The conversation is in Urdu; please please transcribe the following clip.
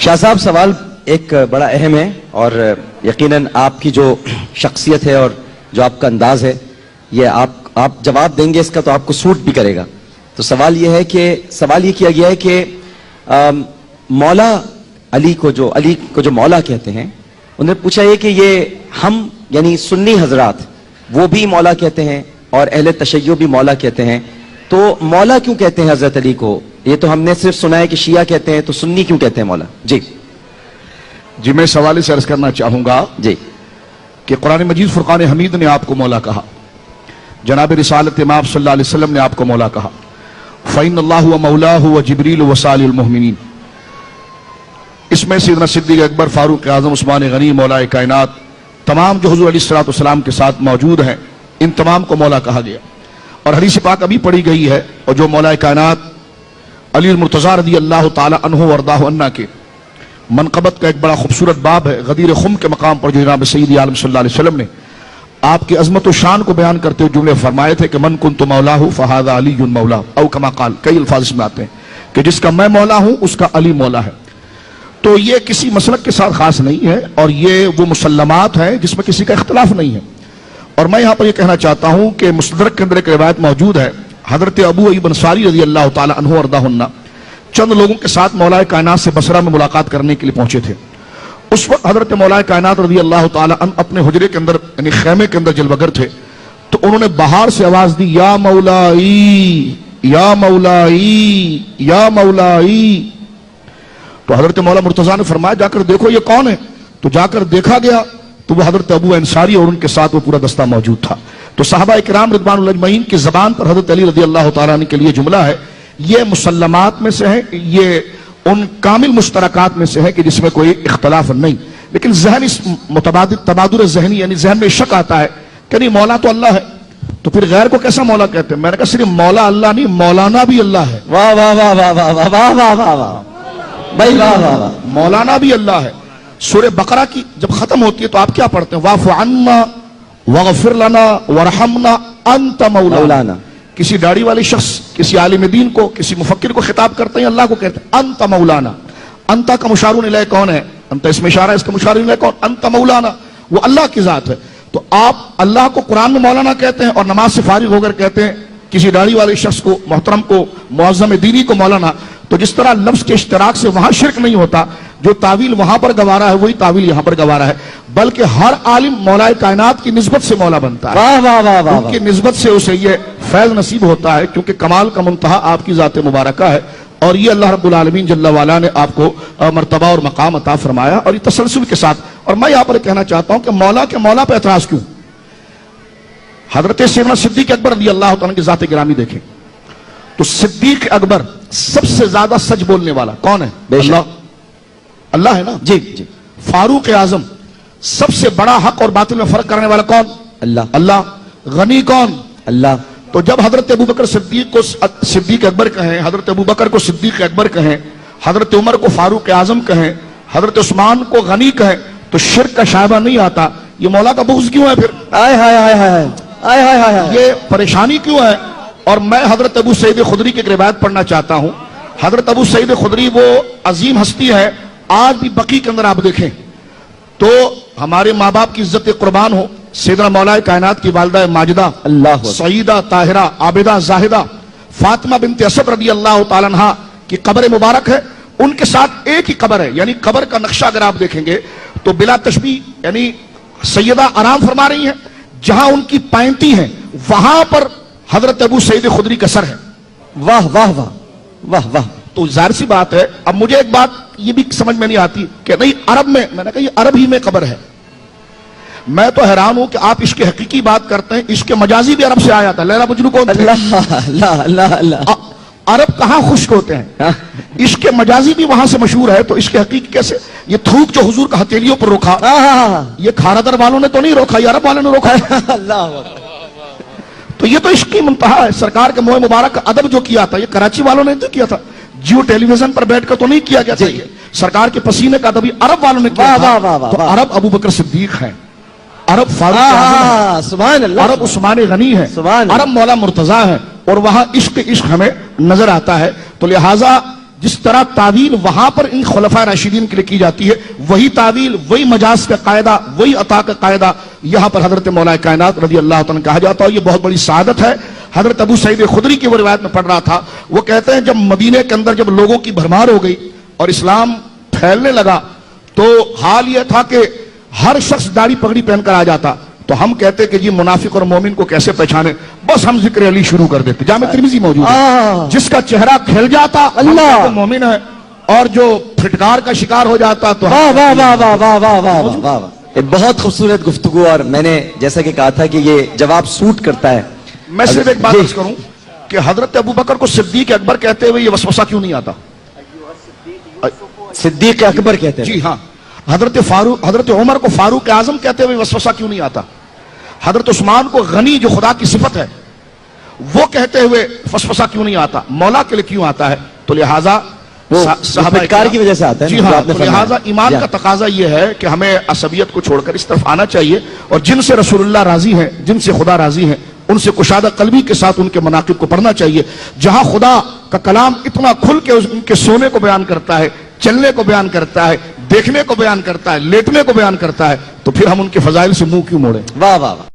شاہ صاحب سوال ایک بڑا اہم ہے اور یقیناً آپ کی جو شخصیت ہے اور جو آپ کا انداز ہے یہ آپ جواب دیں گے اس کا تو آپ کو سوٹ بھی کرے گا. تو سوال یہ کیا گیا ہے کہ مولا علی کو جو مولا کہتے ہیں انہوں نے پوچھا یہ کہ یہ ہم یعنی سنی حضرات وہ بھی مولا کہتے ہیں اور اہل تشیع بھی مولا کہتے ہیں, تو مولا کیوں کہتے ہیں حضرت علی کو؟ یہ تو ہم نے صرف سنا ہے کہ شیعہ کہتے ہیں, تو سنی کیوں کہتے ہیں مولا؟ جی میں سوال سے عرض کرنا چاہوں گا جی کہ قرآن مجید فرقان حمید نے آپ کو مولا کہا, جناب رسالت امام صلی اللہ علیہ وسلم نے آپ کو مولا کہا. فَإِنَّ اللَّهُ وَمَوْلَاهُ وَجِبْرِيلُ وَصَالِحُ الْمُؤْمِنِينَ. اس میں سیدنا صدیق اکبر, فاروق اعظم, عثمان غنی, مولا کائنات تمام جو حضور علیہ السلام کے ساتھ موجود ہیں ان تمام کو مولا کہا گیا. اور حدیث پاک ابھی پڑھی گئی ہے اور جو مولا کائنات علی المرتضیٰ رضی اللہ تعالی عنہ ورداہ عنہ کے منقبت کا ایک بڑا خوبصورت باب ہے. غدیر خم کے مقام پر جو جناب سید عالم صلی اللہ علیہ وسلم نے آپ کی عظمت و شان کو بیان کرتے ہوئے جملے فرمائے تھے کہ من کنت مولاہ فہذا علی مولا, او کما قال. کئی الفاظ اس میں آتے ہیں کہ جس کا میں مولا ہوں اس کا علی مولا ہے. تو یہ کسی مسلک کے ساتھ خاص نہیں ہے اور یہ وہ مسلمات ہیں جس میں کسی کا اختلاف نہیں ہے. اور میں یہاں پر یہ کہنا چاہتا ہوں کہ مستدرک کے اندر ایک روایت موجود ہے, حضرت ابو ایوب انصاری رضی اللہ تعالی عنہ وارضاہ عنہ چند لوگوں کے ساتھ مولا کائنات سے بصرہ میں ملاقات کرنے کے لیے پہنچے تھے. اس وقت حضرت مولا کائنات رضی اللہ تعالی عنہ اپنے حجرے کے اندر یعنی خیمے کے اندر جلوگر تھے. تو انہوں نے باہر سے آواز دی, یا مولائی یا مولائی یا مولائی. تو حضرت مولا مرتضیٰ نے فرمایا جا کر دیکھو یہ کون ہے. تو جا کر دیکھا گیا تو وہ حضرت ابو انصاری اور ان کے ساتھ وہ پورا دستہ موجود تھا. تو صحابہ اکرام رضوان اللہ اجمعین کی زبان پر حضرت علی رضی اللہ تعالیٰ عنہ کے لیے جملہ ہے, یہ مسلمات میں سے ہے, یہ ان کامل مشترکات میں سے ہے کہ جس میں کوئی اختلاف نہیں. لیکن ذہنی تبادر ذہنی یعنی ذہن میں شک آتا ہے کہ نہیں مولا تو اللہ ہے تو پھر غیر کو کیسا مولا کہتے ہیں. میں نے کہا صرف مولا اللہ نہیں, مولانا بھی اللہ ہے. واہ واہ واہ واہ واہ واہ واہ واہ واہ واہ بھائی واہ واہ واہ. مولانا بھی اللہ ہے. سورہ بقرہ کی جب ختم ہوتی ہے تو آپ کیا پڑھتے ہیں؟ واعف عنا واغفر لنا وارحمنا انت مولانا. کسی داڑھی والی شخص کسی عالم دین کو کسی مفکر کو خطاب کرتے ہیں, اللہ کو کہتے ہیں انت مولانا. انت کا مشار الیہ کون ہے؟ انت اس میں اشارہ ہے, اس کا مشار الیہ کون؟ انت مولانا, وہ اللہ کی ذات ہے. تو آپ اللہ کو قرآن میں مولانا کہتے ہیں اور نماز سے فارغ ہو کر کہتے ہیں کسی داڑھی والے شخص کو, محترم کو, معظم دینی کو مولانا. تو جس طرح لفظ کے اشتراک سے وہاں شرک نہیں ہوتا, جو تعویل وہاں پر گوارا ہے وہی تعویل یہاں پر گوارا ہے, بلکہ ہر عالم مولا کائنات کی نسبت سے مولا بنتا ہے. واہ واہ واہ واہ. ان کی نسبت سے اسے یہ فیض نصیب ہوتا ہے کیونکہ کمال کا منتہا آپ کی ذات مبارکہ ہے. اور یہ اللہ رب العالمین جل وعلا نے آپ کو مرتبہ اور مقام عطا فرمایا اور یہ تسلسل کے ساتھ. اور میں یہاں پر کہنا چاہتا ہوں کہ مولا کے مولا پہ اعتراض کیوں؟ حضرت سیدنا صدیق اکبر رضی اللہ تعالیٰ کی ذات گرامی دیکھیں تو صدیق اکبر سب سے زیادہ سچ بولنے والا کون ہے؟ اللہ ہے نا. جی جی. فاروق اعظم سب سے بڑا حق اور باطل میں فرق کرنے والا کون؟ اللہ. غنی کون؟ اللہ. تو جب حضرت ابو بکر صدیق کو صدیق اکبر کہیں, حضرت ابو بکر کو صدیق اکبر کہیں, حضرت عمر کو فاروق اعظم کہیں, حضرت عثمان کو غنی کہیں, تو شرک کا شائبہ نہیں آتا. یہ مولا کا بغض کیوں ہے پھر؟ آئے ہائے ہائے ہائے آئے ہائے ہائے. یہ پریشانی کیوں ہے؟ اور میں حضرت ابو سعید خدری کی ایک روایت پڑھنا چاہتا ہوں. حضرت ابو سعید خدری وہ عظیم ہستی ہے, آج بھی بقی کے اندر آپ دیکھیں تو ہمارے ماں باپ کی عزت قربان ہو, سیدنا مولا کائنات کی والدہ ماجدہ اللہ سعیدہ طاہرہ عابدہ زاہدہ فاطمہ بنت اسد رضی اللہ تعالیٰ عنہ کی قبر مبارک ہے. ان کے ساتھ ایک ہی قبر ہے, یعنی قبر کا نقشہ اگر آپ دیکھیں گے تو بلا تشبیہ یعنی سیدہ آرام فرما رہی ہیں, جہاں ان کی پائنتی ہیں وہاں پر حضرت ابو سعید خدری کا سر ہے. واہ واہ واہ واہ واہ. تو ظاہر سی بات ہے. اب مجھے ایک بات یہ بھی سمجھ میں نہیں آتی کہ نہیں عرب میں نے کہا یہ عرب ہی میں قبر ہے. میں تو حیران ہوں کہ آپ عشق حقیقی بات کرتے ہیں, عشق مجازی بھی عرب سے آیا تھا. لیلا مجنو کون تھے؟ اللہ اللہ اللہ. عرب کہاں خشک ہوتے ہیں, عشق مجازی بھی وہاں سے مشہور ہے. تو عشق حقیقی کیسے؟ یہ تھوک جو حضور کا ہتھیلیوں پر روکا, یہ کھارادر والوں نے تو نہیں روکا, یہ عرب والوں نے روکا. اللہ. تو یہ تو عشق کی منتہا ہے. سرکار کے منہ مبارک کا ادب جو کیا تھا یہ کراچی والوں نے تو کیا تھا, جیو ٹیلی ویژن پر بیٹھ کر تو نہیں کیا گیا تھا. سرکار کے پسینے کا ادب عرب والوں نے کیا تھا. تو عرب ابو بکر صدیق ہیں, عرب فاروق اعظم ہیں, عرب عثمان غنی ہے, عرب مولا مرتضیٰ ہے, اور وہاں عشق ہمیں نظر آتا ہے. تو لہٰذا جس طرح تعویل وہاں پر ان خلفاء راشدین کے لیے کی جاتی ہے، وہی تعویل، وہی مجاز کا قاعدہ، وہی عطا کا قاعدہ یہاں پر حضرت مولا کائنات رضی اللہ تعالیٰ عنہ کہا جاتا ہے. یہ بہت بڑی سعادت ہے. حضرت ابو سعید خدری کی وہ روایت میں پڑھ رہا تھا، وہ کہتے ہیں جب مدینے کے اندر جب لوگوں کی بھرمار ہو گئی اور اسلام پھیلنے لگا تو حال یہ تھا کہ ہر شخص داڑھی پگڑی پہن کر آ جاتا. تو ہم کہتے کہ جی منافق اور مومن کو کیسے پہچانے، بس ہم ذکر علی شروع کر دیتے. جامع ترمذی موجود ہے. جس کا چہرہ کھل جاتا اللہ مومن ہے، اور جو پھٹکار کا شکار ہو جاتا تو واہ واہ واہ واہ واہ واہ واہ واہ واہ. یہ بہت خوبصورت گفتگو، اور میں نے جیسا کہ کہا تھا کہ یہ جواب سوٹ کرتا ہے. میں صرف ایک بات عرض کروں کہ حضرت ابو بکر کو صدیق اکبر کہتے ہوئے یہ وسوسہ کیوں نہیں آتا؟ صدیق اکبر کہتے ہیں. جی ہاں. حضرت عمر کو فاروق اعظم کہتے ہوئے وسوسہ کیوں نہیں آتا؟ حضرت عثمان کو غنی جو خدا کی صفت ہے وہ کہتے ہوئے وسوسہ کیوں نہیں آتا؟ مولا کے لیے کیوں آتا ہے؟ تو لہٰذا صحابہ کی وجہ سے آتا ہے. جی ہاں. لہٰذا ایمان کا تقاضا یہ ہے کہ ہمیں عصبیت کو چھوڑ کر اس طرف آنا چاہیے، اور جن سے رسول اللہ راضی ہیں، جن سے خدا راضی ہیں، ان سے کشادہ قلبی کے ساتھ ان کے مناقب کو پڑھنا چاہیے. جہاں خدا کا کلام اتنا کھل کے ان کے سونے کو بیان کرتا ہے، چلنے کو بیان کرتا ہے، دیکھنے کو بیان کرتا ہے، لیٹنے کو بیان کرتا ہے، تو پھر ہم ان کے فضائل سے منہ کیوں موڑیں؟ واہ واہ واہ.